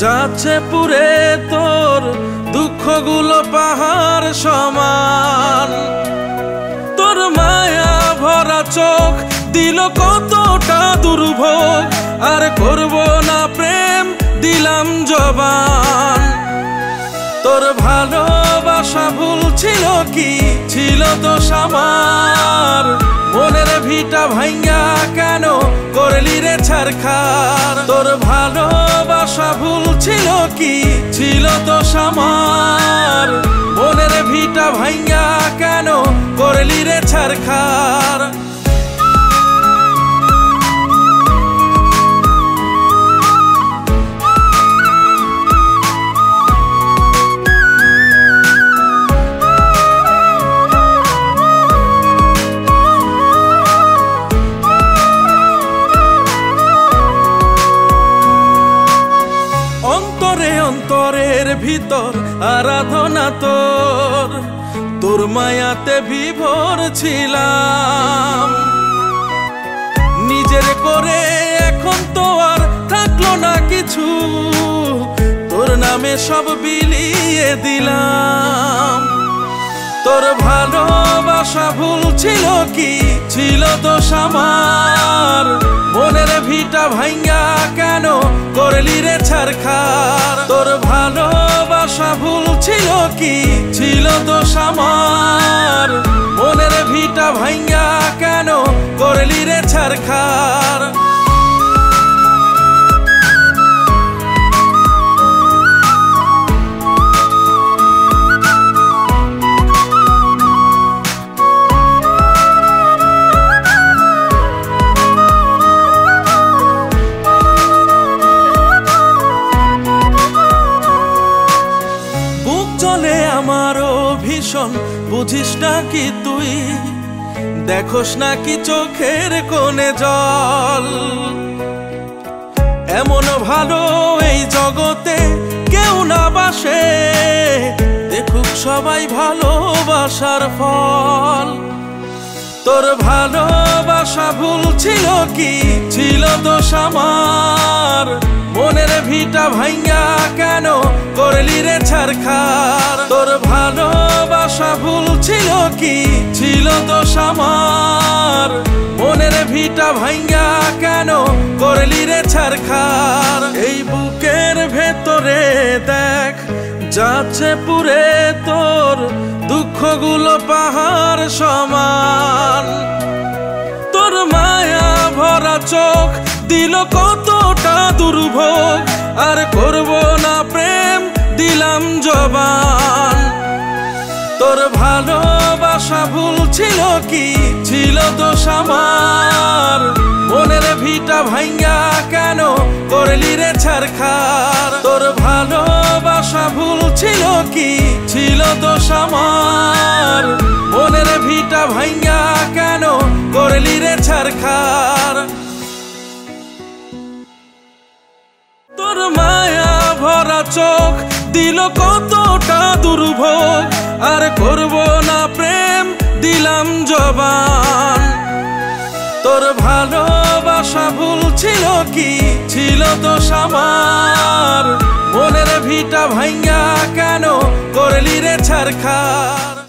যাচ্ছে পুরে তোর দুঃখগুলো পাহাড় সমান। তোর মায়া ভরা চোখ দিল কতটা দুর্ভোগ, আর করব না প্রেম দিলাম জবান। তোর ভালোবাসা ভুল ছিল কি ছিল দোষ আমার, মনের ভিটা ভাঙ্গা কেন করলি রে ছারখার। তোর ভালোবাসা ভুল ছিল কি ছিল দোষ আমার, মনের ভিটা ভাঙ্গা কেন করলি রে ছারখার। অন্তরের ভিতর আরাধনা তোর, তোর মায়াতে বিভোর ছিলাম। নিজের করে এখন তো আর থাকলো না কিছু, তোর নামে সব বিলিয়ে দিলাম। তোর ভালোবাসা ভুল ছিল কি ছিল দোষ আমার, মনের ভিটা ভাঙ্গা কেন করলি রে ছারখার। তোর ভালোবাসা ভুল ছিল কি ছিল দোষ আমার, মনের ভিটা ভাঙ্গা কেন করলি রে ছারখার। চলে আমারও ভীষণ, বুঝিস না কি তুই, দেখোস না কি চোখের কোণে জল। এমন ভালো এই জগতে কেউ না বাসে, দেখুক সবাই ভালোবাসার ফল। তোর ভালোবাসা ভুল ছিল কি ছিল দোষ আমার, মনের ভিটা ভাঙ্গা কেন করলি রে ছারখার। তোর ভালোবাসা ভুল ছিল কি ছিল দোষ আমার, মনের ভিটা ভাঙ্গা কেন করলি রে ছারখার। এই বুকের ভেতরে দেখ যাচ্ছে পুরে তোর দুঃখগুলো পাহাড় সমান। তোর মায়া ভরা চোখ দিল কতটা দুর্ভোগ, আর করব না প্রেম দিলাম জবান। তোর ভালোবাসা ভুল ছিল কি ছিল দোষ আমার, মনের ভিটা ভাঙ্গা কেন করলি রে ছারখার। তোর ভালোবাসা ভুল ছিল কি ছিল দোষ আমার, মনের ভিটা ভাঙ্গা কেন করলি রে ছারখার। তোর মায়া ভরা চোখ দিল কতটা দুর্ভোগ, আর করব না প্রেম দিলাম জবান। তোর ভালোবাসা ভুল ছিল কি ছিল দোষ আমার, মনের ভিটা ভাঙ্গা কেন করলি রে ছারখার।